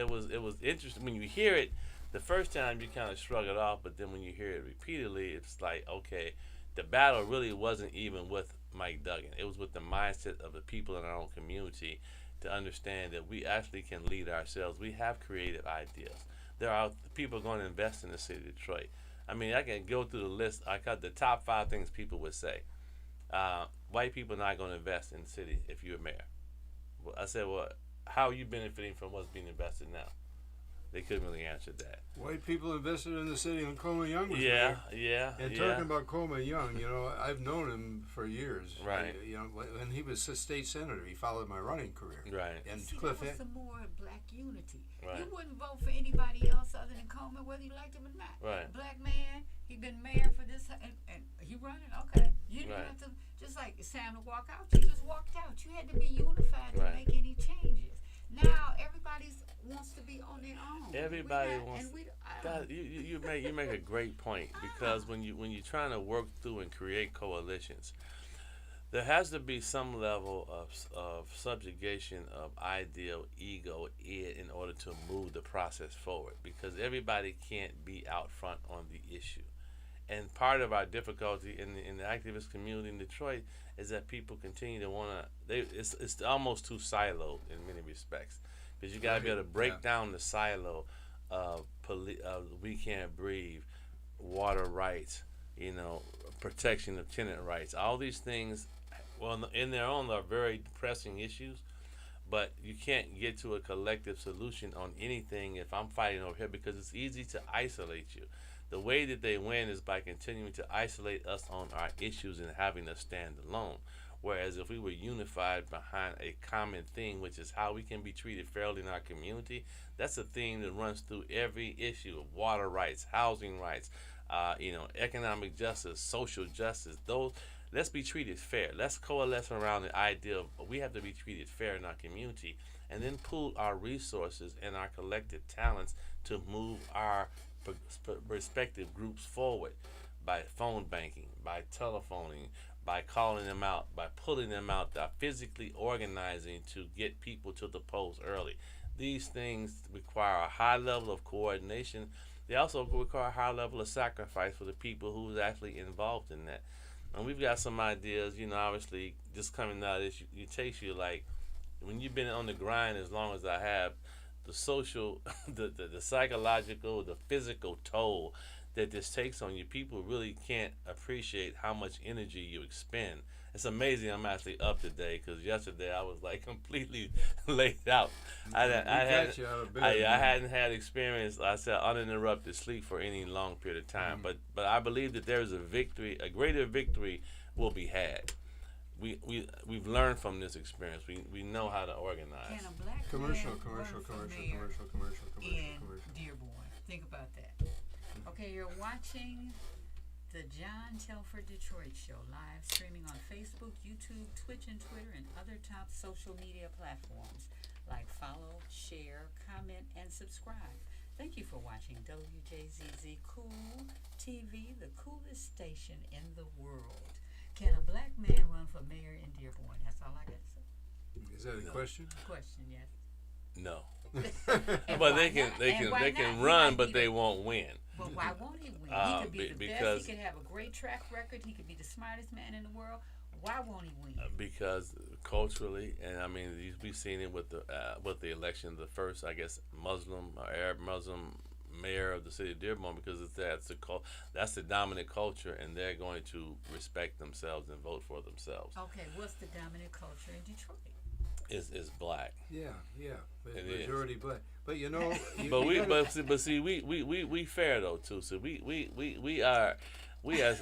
interesting. When you hear it, the first time you kind of shrug it off, but then when you hear it repeatedly, it's like, okay, the battle really wasn't even with Mike Duggan. It was with the mindset of the people in our own community to understand that we actually can lead ourselves. We have creative ideas. There are people going to invest in the city of Detroit. I mean, I can go through the list. I got the top 5 things people would say. White people are not going to invest in the city if you're mayor. Well, I said, well, how are you benefiting from what's being invested now? They couldn't really answer that. White people invested in the city when Coleman Young was Yeah, there. yeah, And yeah. talking about Coleman Young, I've known him for years. Right. When he was a state senator, he followed my running career. Right. And See, Cliff, that was some more black unity. Right. You wouldn't vote for anybody else other than Coleman, whether you liked him or not. Right. Black man, he been mayor for this, and he running. Okay, you didn't Right. have to. Just like it's time to walk out, you just walked out. You had to be unified to Right. make any changes. Now everybody wants to be on their own. Everybody We're not- wants. and we- I God, don't- you make a great point, because when you're trying to work through and create coalitions, there has to be some level of subjugation of ideal ego in order to move the process forward, because everybody can't be out front on the issue. And part of our difficulty in the activist community in Detroit is that people continue to want to. It's almost too siloed in many respects, because you got to be able to break down the silo of we can't breathe, water rights, protection of tenant rights. All these things, well, in their own, are very depressing issues. But you can't get to a collective solution on anything if I'm fighting over here, because it's easy to isolate you. The way that they win is by continuing to isolate us on our issues and having us stand alone. Whereas if we were unified behind a common thing, which is how we can be treated fairly in our community, that's a theme that runs through every issue of water rights, housing rights, economic justice, social justice. Those, let's be treated fair. Let's coalesce around the idea of we have to be treated fair in our community, and then pool our resources and our collective talents to move our respective groups forward by phone banking, by telephoning, by calling them out, by pulling them out, by physically organizing to get people to the polls early. These things require a high level of coordination. They also require a high level of sacrifice for the people who's actually involved in that. And we've got some ideas, obviously, just coming out of this, it takes you like, when you've been on the grind as long as I have, the social, the psychological, the physical toll that this takes on you, people really can't appreciate how much energy you expend. It's amazing I'm actually up today, because yesterday I was like completely laid out. I hadn't had experience, I said, uninterrupted sleep for any long period of time. But I believe that there is a victory, a greater victory will be had. We've learned from this experience. We know how to organize. Can a black Commercial. in Dearborn? Think about that. Okay, you're watching the John Telford Detroit Show, live streaming on Facebook, YouTube, Twitch, and Twitter, and other top social media platforms. Like, follow, share, comment, and subscribe. Thank you for watching Wjzz Cool TV, the coolest station in the world. Can a black man run for mayor in Dearborn? That's all I got to say. Is that a question? Question, yes. No. And But why they can not? run, He but might they be won't win. But why won't he win? He could be the best. He could have a great track record. He could be the smartest man in the world. Why won't he win? Because culturally, and I mean, we've seen it with the election, the first, I guess, Muslim or Arab Muslim mayor of the city of Dearborn, because that's the dominant culture, and they're going to respect themselves and vote for themselves. Okay, what's the dominant culture in Detroit? Is black. Yeah. It Majority is. black. But But see, we fair though too. So we are. I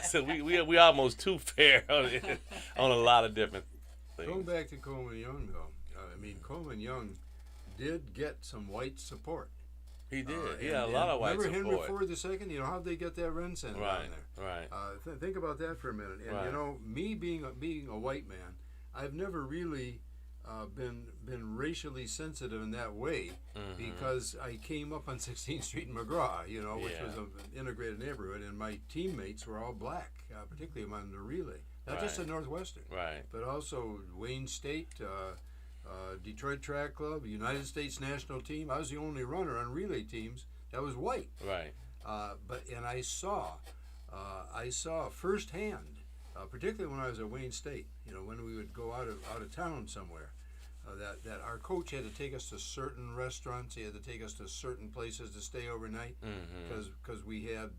said we almost too fair on a lot of different things. Going back to Coleman Young, though, Coleman Young did get some white support. He did. He had a lot of white support. Remember Henry Ford II? How'd they get that Renaissance down there? Right. Think about that for a minute. And me being a white man, I've never really been racially sensitive in that way, because I came up on 16th Street in McGraw, which was an integrated neighborhood, and my teammates were all black, particularly among the relay. Not just at Northwestern, but also Wayne State, Detroit Track Club, United States National Team. I was the only runner on relay teams that was white. Right. And I saw firsthand, particularly when I was at Wayne State, when we would go out of town somewhere, that our coach had to take us to certain restaurants. He had to take us to certain places to stay overnight, because we had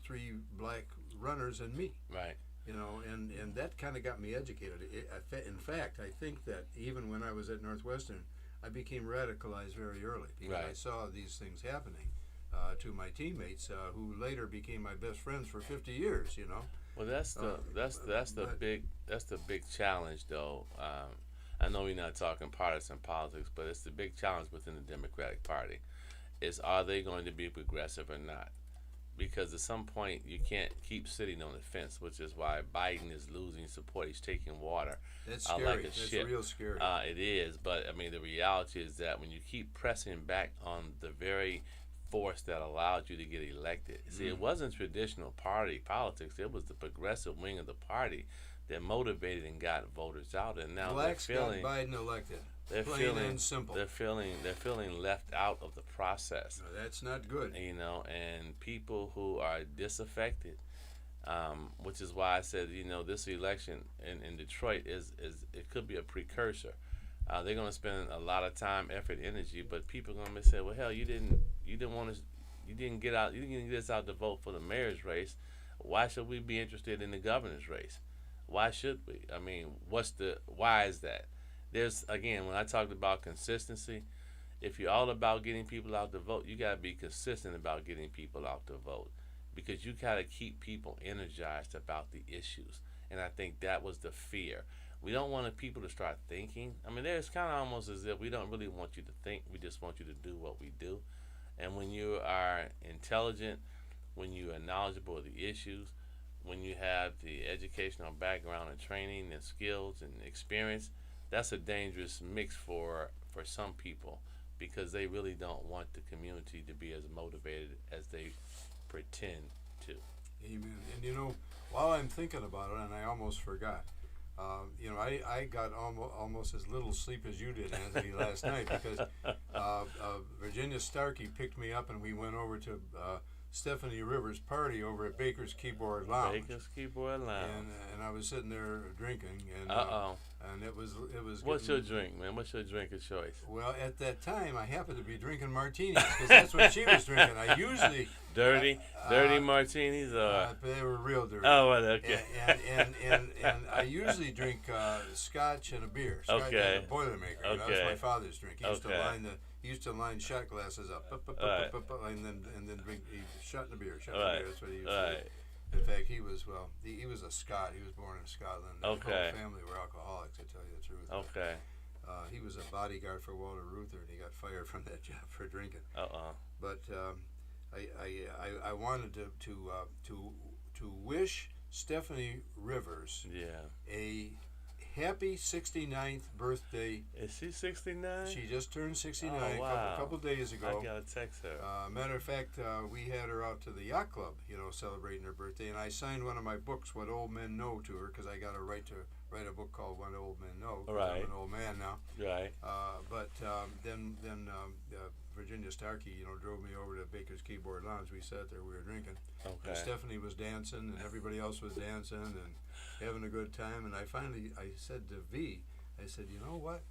3 black runners and me. Right. And that kind of got me educated. In fact, I think that even when I was at Northwestern, I became radicalized very early, because I saw these things happening to my teammates, who later became my best friends for 50 years. Well, that's the big challenge, though. I know we're not talking partisan politics, but it's the big challenge within the Democratic Party. Is, are they going to be progressive or not? Because at some point you can't keep sitting on the fence, which is why Biden is losing support. He's taking water. That's scary. Like a That's ship. Real scary. It is, but the reality is that when you keep pressing back on the very force that allowed you to get elected. See, it wasn't traditional party politics. It was the progressive wing of the party that motivated and got voters out. And now Blacks they're feeling got Biden elected. They're Plain and simple. They're feeling left out of the process. No, that's not good. And people who are disaffected, which is why I said, this election in Detroit is it could be a precursor. They're going to spend a lot of time, effort, energy, but people are going to say, well, hell, you didn't get us out to vote for the mayor's race. Why should we be interested in the governor's race? Why should we? Why is that? There's, again, when I talked about consistency, if you're all about getting people out to vote, you got to be consistent about getting people out to vote, because you got to keep people energized about the issues. And I think that was the fear. We don't want people to start thinking. I mean, it's kind of almost as if we don't really want you to think. We just want you to do what we do. And when you are intelligent, when you are knowledgeable of the issues, when you have the educational background and training and skills and experience, that's a dangerous mix for some people, because they really don't want the community to be as motivated as they pretend to. Amen. And you know, while I'm thinking about it, and I almost forgot, you know, I got almost as little sleep as you did, Anthony, last night, because Virginia Starkey picked me up and we went over to Stephanie Rivers' party over at Baker's Keyboard Lounge. Baker's Keyboard Lounge. And I was sitting there drinking, and and it was. What's your drink, man? What's your drink of choice? Well, at that time, I happened to be drinking martinis because that's what she was drinking. I usually dirty martinis, or they were real dirty. Oh, well, okay. And I usually drink scotch and a beer. Scotch Okay. and a Boilermaker. Okay. That was my father's drink. He used to Okay. he used to line shot glasses up, Right. and then drink shot in the beer. Shot Right. in the beer. That's what he used to Right. do. In fact, he was a Scot. He was born in Scotland. His Okay. whole family were alcoholics, to tell you the truth. Okay. He was a bodyguard for Walter Reuther, and he got fired from that job for drinking. But I wanted to wish Stephanie Rivers a happy 69th birthday. Is she 69? She just turned 69 Oh, wow. a couple days ago. I gotta text her. Matter of fact, we had her out to the yacht club, you know, celebrating her birthday, and I signed one of my books, What Old Men Know, to her, because I got a right to write a book called What Old Men Know. 'Cause Right. I'm an old man now. Right. But then Virginia Starkey, you know, drove me over to Baker's Keyboard Lounge. We sat there, we were drinking. Okay. And Stephanie was dancing, and everybody else was dancing and having a good time. And I said to V, I said, you know what?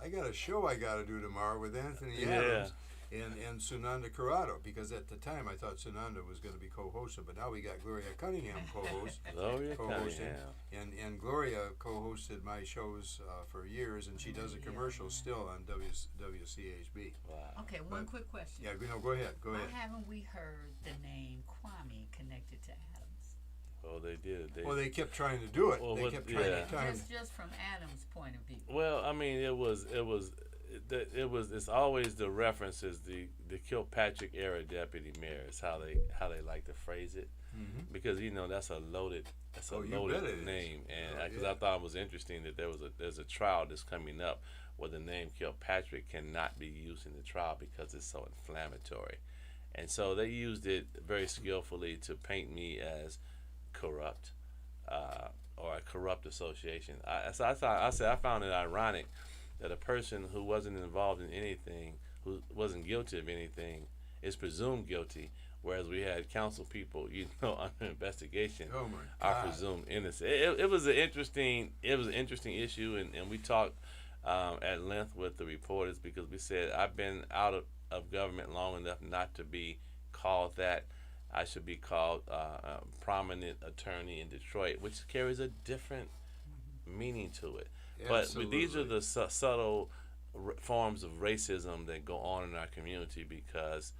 I got a show I got to do tomorrow with Anthony Adams and Sunanda Corrado, because at the time I thought Sunanda was going to be co-hosting, but now we got Gloria Cunningham Gloria co-hosting. Cunningham. And Gloria co-hosted my shows for years, and she does a commercial still on WCHB. Wow. Okay, one quick question. Yeah, go ahead. Why haven't we heard the name Kwame connected to Adams? Oh, they did. They kept trying to do it. Well, They kept trying to time. Just from Adams' point of view. Well, I mean, it's always the references, the Kilpatrick era deputy mayor is how they like to phrase it, because you know that's a loaded name, and because I thought it was interesting that there's a trial that's coming up where the name Kilpatrick cannot be used in the trial because it's so inflammatory, and so they used it very skillfully to paint me as corrupt, or a corrupt association. I found it ironic that a person who wasn't involved in anything, who wasn't guilty of anything, is presumed guilty, whereas we had council people, you know, under investigation are presumed innocent. It was an interesting issue, and we talked at length with the reporters, because we said I've been out of government long enough not to be called that. I should be called a prominent attorney in Detroit, which carries a different meaning to it. Absolutely. But these are the subtle forms of racism that go on in our community, because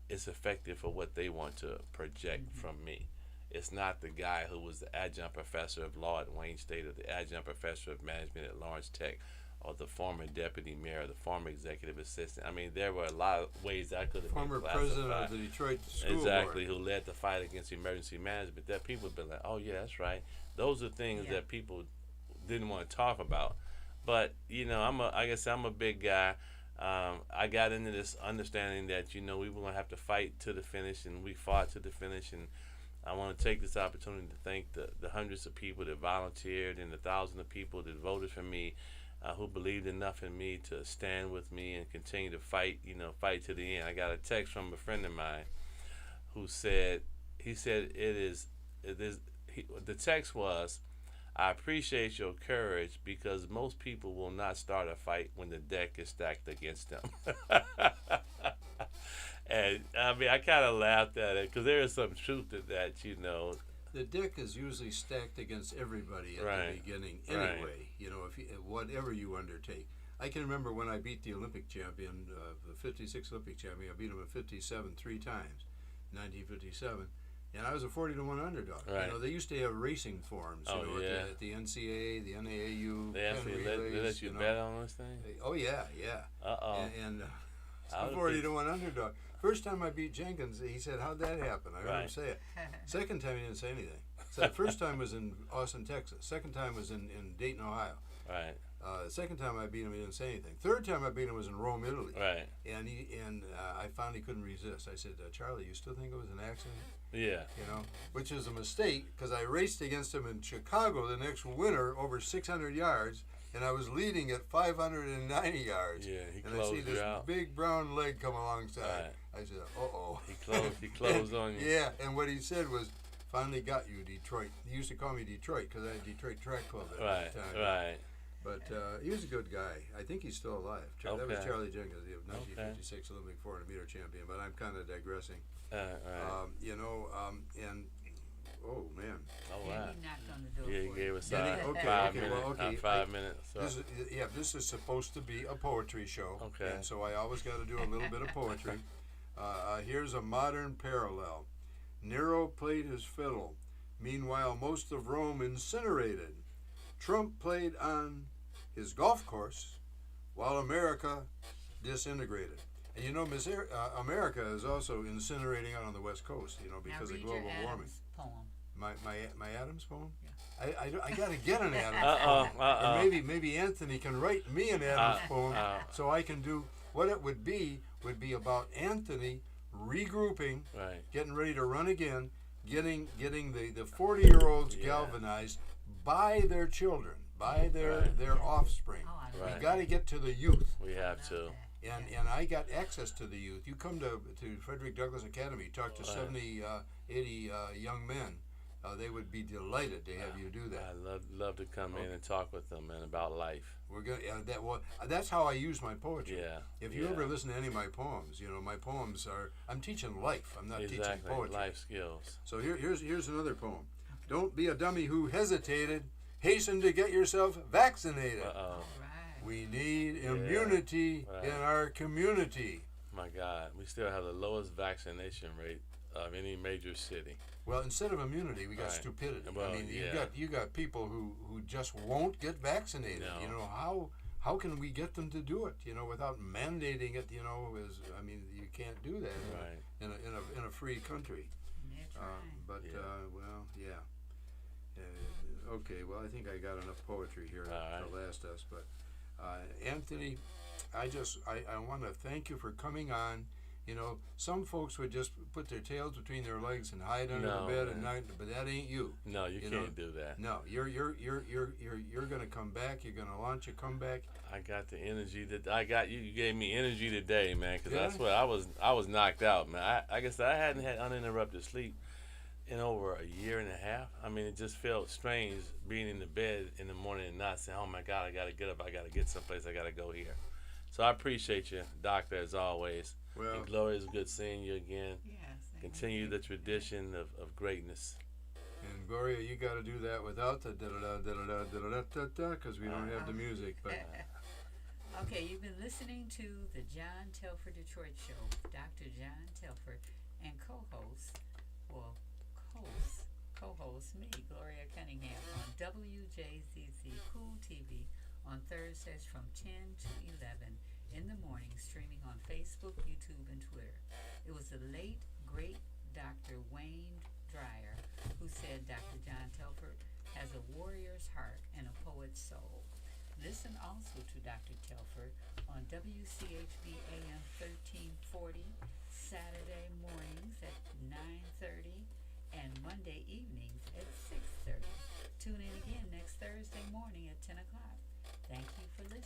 it's effective for what they want to project from me. It's not the guy who was the adjunct professor of law at Wayne State, or the adjunct professor of management at Lawrence Tech, or the former deputy mayor, or the former executive assistant. I mean, there were a lot of ways I could have former been classified. president of the Detroit School Exactly, Board. who led the fight against emergency management. That people have been like, oh yeah, that's right. Those are things that people didn't want to talk about. But you know, I'm a big guy. I got into this understanding that, you know, we were gonna have to fight to the finish, and we fought to the finish. And I want to take this opportunity to thank the hundreds of people that volunteered and the thousands of people that voted for me, who believed enough in me to stand with me and continue to fight. You know, fight to the end. I got a text from a friend of mine who said, the text was, I appreciate your courage, because most people will not start a fight when the deck is stacked against them. And I mean, I kind of laughed at it, because there is some truth to that, you know. The deck is usually stacked against everybody at the beginning anyway, you know, whatever you undertake. I can remember when I beat the Olympic champion, the 56 Olympic champion. I beat him at 57 3 times, 1957. And I was a 40-1 underdog. Right. You know, they used to have racing forums. Oh, you know, yeah. at the NCAA, the NAAU. They actually let you know. bet on this thing? Oh yeah. Uh-oh. And I'm 40-1 underdog. First time I beat Jenkins, he said, "How'd that happen?" I heard him say it. Second time he didn't say anything. So the first time was in Austin, Texas. Second time was in Dayton, Ohio. Right. Second time I beat him, he didn't say anything. Third time I beat him was in Rome, Italy. Right. And I finally couldn't resist. I said, "Charlie, you still think it was an accident?" Yeah. You know, which is a mistake because I raced against him in Chicago the next winter over 600 yards, and I was leading at 590 yards. Yeah, he and closed I see this you out. big brown leg come alongside. Right. I said, "Uh-oh." He closed on you. Yeah, and what he said was, "Finally got you, Detroit." He used to call me Detroit because I had Detroit Track Club at Right. the time. Right. But he was a good guy. I think he's still alive. That was Okay. Charlie Jenkins, the 1956 Olympic 400-meter champion. But I'm kind of digressing. Right. You know, and oh man. Oh, Yeah, wow. he knocked on the door Yeah, he for gave you. us Okay, 5 okay, minutes. well, okay. 5 minutes. So. This is supposed to be a poetry show. Okay. And so I always got to do a little bit of poetry. Here's a modern parallel. Nero played his fiddle. Meanwhile, most of Rome incinerated. Trump played on his golf course while America disintegrated. And you know, America is also incinerating out on the West Coast, you know, because now of read global your warming. Adams poem. My Adams poem? Yeah. I got to get an Adams poem. Or maybe Anthony can write me an Adams poem so I can do what it would be about Anthony regrouping, Right. getting ready to run again, getting the 40-year-olds galvanized by their children, by their offspring. Oh, I Right. We got to get to the youth. We have to. And I got access to the youth. You come to Frederick Douglass Academy, talk to 70, 80 young men. They would be delighted to have you do that. I love to come in and talk with them, man, about life. We're gonna that's how I use my poetry. Yeah. If you ever listen to any of my poems, you know my poems are I'm teaching life. I'm not teaching poetry. Life skills. So here's another poem. Don't be a dummy who hesitated. Hasten to get yourself vaccinated. Uh-oh. Right. We need immunity in our community. My God, we still have the lowest vaccination rate of any major city. Well, instead of immunity, we got Right. stupidity. Well, I mean, yeah. you got people who just won't get vaccinated. No. You know how can we get them to do it? You know, without mandating it. You know, you can't do that Right. in a free country. That's right. But well, yeah. Okay, well, I think I got enough poetry here to last us. But Anthony, I want to thank you for coming on. You know, some folks would just put their tails between their legs and hide under the bed at night, but that ain't you. No, you can't do that. No, you're gonna come back. You're gonna launch a comeback. I got the energy that I got. You gave me energy today, man, because Yeah? that's what I was knocked out, man. I guess I hadn't had uninterrupted sleep in over a year and a half. I mean, it just felt strange being in the bed in the morning and not saying, "Oh my God, I gotta get up. I gotta get someplace. I gotta go here." So I appreciate you, Doctor, as always. Well, And Gloria, it's good seeing you again. Yes. Continue the tradition of greatness. and Gloria, you got to do that without the da-da-da, because we don't have the music. But Okay, you've been listening to the John Telford Detroit Show with Dr. John Telford and co-host me, Gloria Cunningham, on Wjzz Cool TV on Thursdays from 10 to 11 in the morning, streaming on Facebook, YouTube, and Twitter. It was the late, great Dr. Wayne Dreyer who said Dr. John Telford has a warrior's heart and a poet's soul. Listen also to Dr. Telford on WCHB AM 1340, Saturday mornings at 9:30 and Monday evenings at 6:30. Tune in again next Thursday morning at 10 o'clock. Thank you for listening.